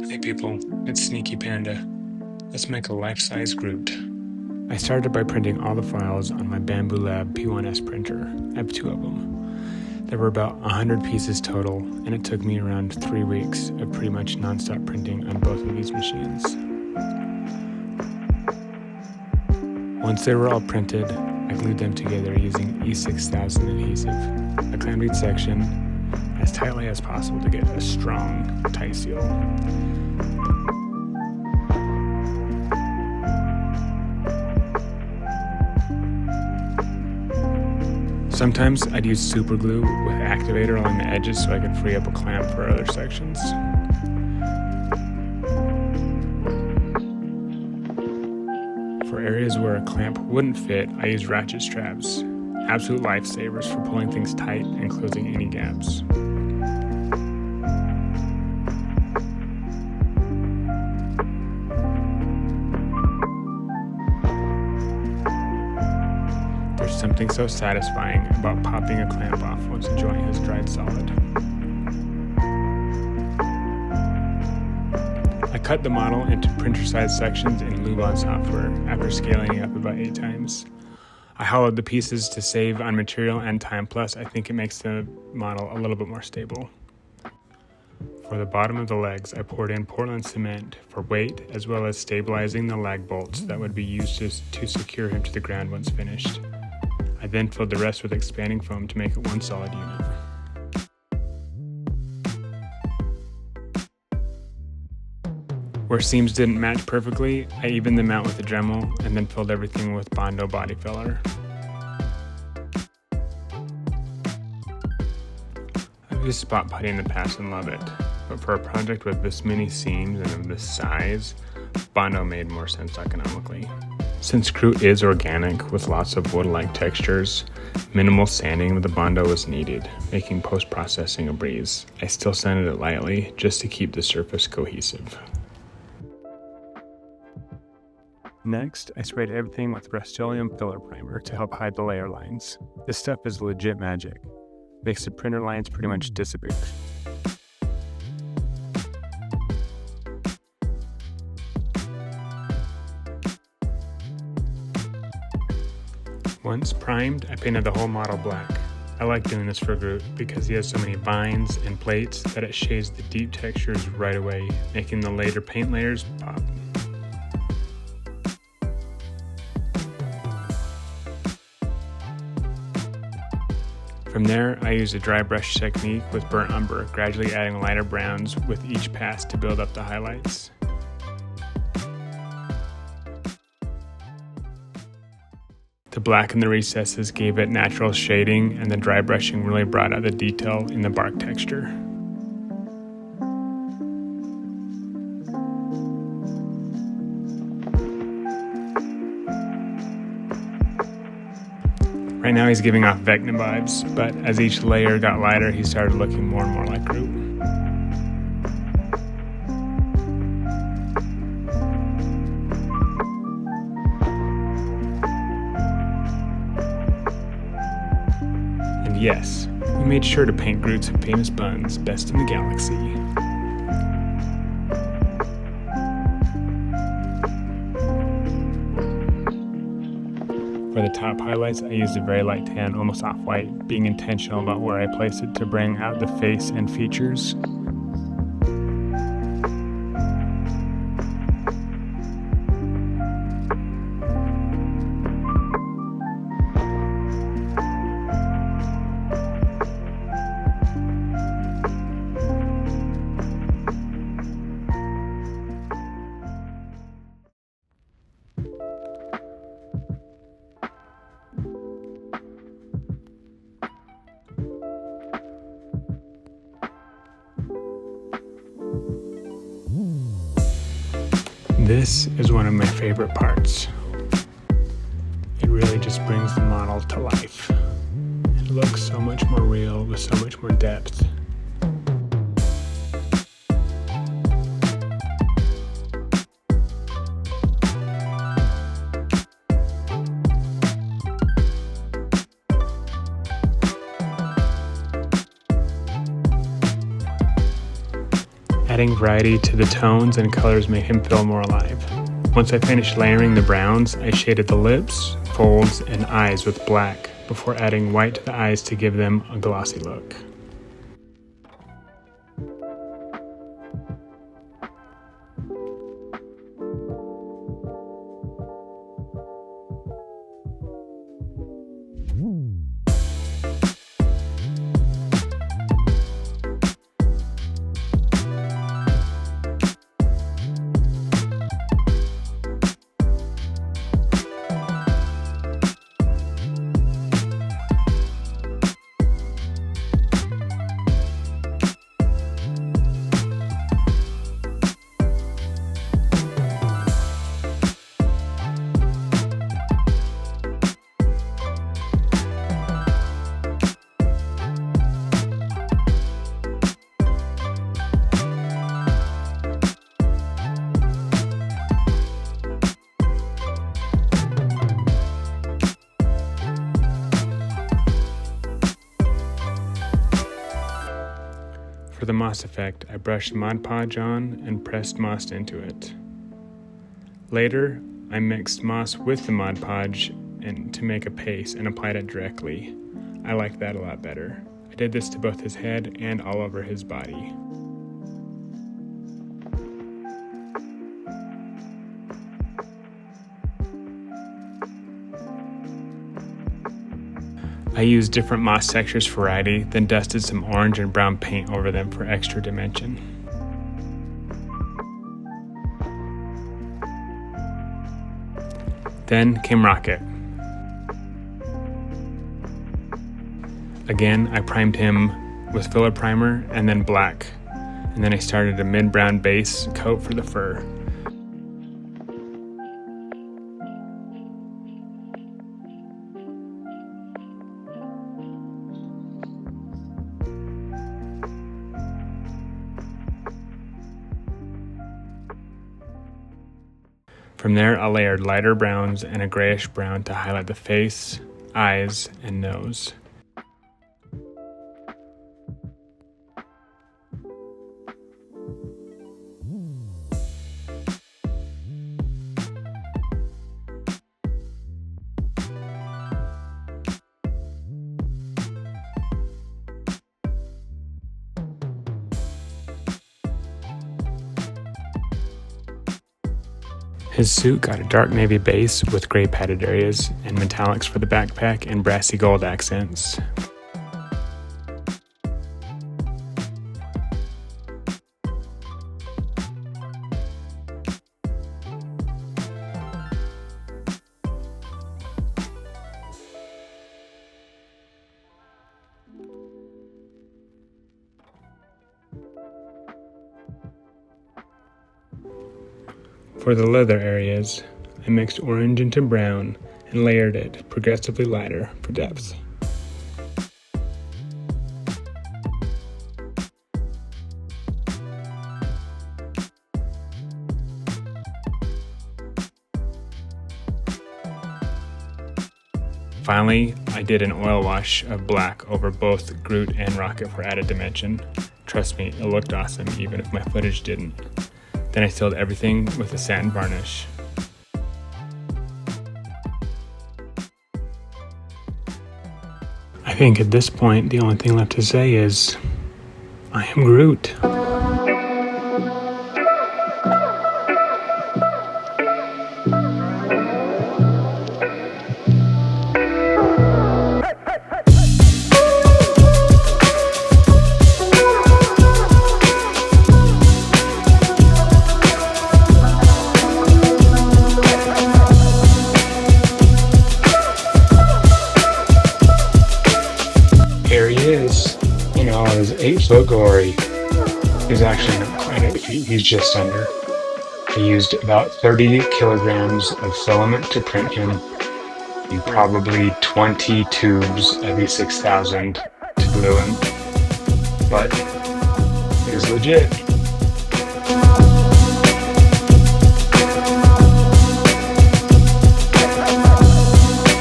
Hey people, it's Sneaky Panda. Let's make a life-size Groot. I started by printing all the files on my Bambu Lab P1S printer. I have 2 of them. There were about 100 pieces total, and it took me around 3 weeks of pretty much non-stop printing on both of these machines. Once they were all printed, I glued them together using E6000 adhesive. I clamped each section as tightly as possible to get a strong, tight seal. Sometimes I'd use super glue with activator along the edges so I could free up a clamp for other sections. For areas where a clamp wouldn't fit, I use ratchet straps, absolute lifesavers for pulling things tight and closing any gaps. There's something so satisfying about popping a clamp off once a joint has dried solid. I cut the model into printer-sized sections in Lubon software after scaling it up about 8 times. I hollowed the pieces to save on material and time, plus I think it makes the model a little bit more stable. For the bottom of the legs, I poured in Portland cement for weight, as well as stabilizing the lag bolts that would be used to secure him to the ground once finished. I then filled the rest with expanding foam to make it one solid unit. Where seams didn't match perfectly, I evened them out with a Dremel and then filled everything with Bondo body filler. I've used spot putty in the past and love it, but for a project with this many seams and of this size, Bondo made more sense economically. Since Groot is organic with lots of wood-like textures, minimal sanding with the Bondo was needed, making post-processing a breeze. I still sanded it lightly just to keep the surface cohesive. Next, I sprayed everything with Rust-Oleum filler primer to help hide the layer lines. This stuff is legit magic. Makes the printer lines pretty much disappear. Once primed, I painted the whole model black. I like doing this for Groot because he has so many binds and plates that it shades the deep textures right away, making the later paint layers pop. From there, I used a dry brush technique with burnt umber, gradually adding lighter browns with each pass to build up the highlights. The black in the recesses gave it natural shading, and the dry brushing really brought out the detail in the bark texture. Right now he's giving off Vecna vibes, but as each layer got lighter, he started looking more and more like Groot. And yes, we made sure to paint Groot's famous buns best in the galaxy. For the top highlights, I used a very light tan, almost off-white, being intentional about where I place it to bring out the face and features. This is one of my favorite parts. It really just brings the model to life. It looks so much more real with so much more depth. Adding variety to the tones and colors made him feel more alive. Once I finished layering the browns, I shaded the lips, folds, and eyes with black before adding white to the eyes to give them a glossy look. For the moss effect, I brushed Mod Podge on and pressed moss into it. Later, I mixed moss with the Mod Podge to make a paste and applied it directly. I liked that a lot better. I did this to both his head and all over his body. I used different moss textures for variety, then dusted some orange and brown paint over them for extra dimension. Then came Rocket. Again, I primed him with filler primer and then black, and then I started a mid-brown base coat for the fur. From there, I layered lighter browns and a grayish brown to highlight the face, eyes, and nose. His suit got a dark navy base with gray padded areas and metallics for the backpack and brassy gold accents. For the leather areas, I mixed orange into brown and layered it progressively lighter for depth. Finally, I did an oil wash of black over both Groot and Rocket for added dimension. Trust me, it looked awesome even if my footage didn't. Then I sealed everything with a satin varnish. I think at this point, the only thing left to say is, I am Groot. Here he is in all his 8-foot glory. He's actually not quite 8 feet, he's just under. I used about 30 kilograms of filament to print him and probably 20 tubes of E6000 to glue him. But he's legit.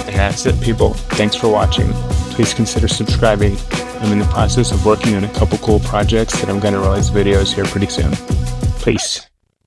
And that's it, people. Thanks for watching. Please consider subscribing I'm in the process of working on a couple cool projects that I'm going to release videos here pretty soon. Peace.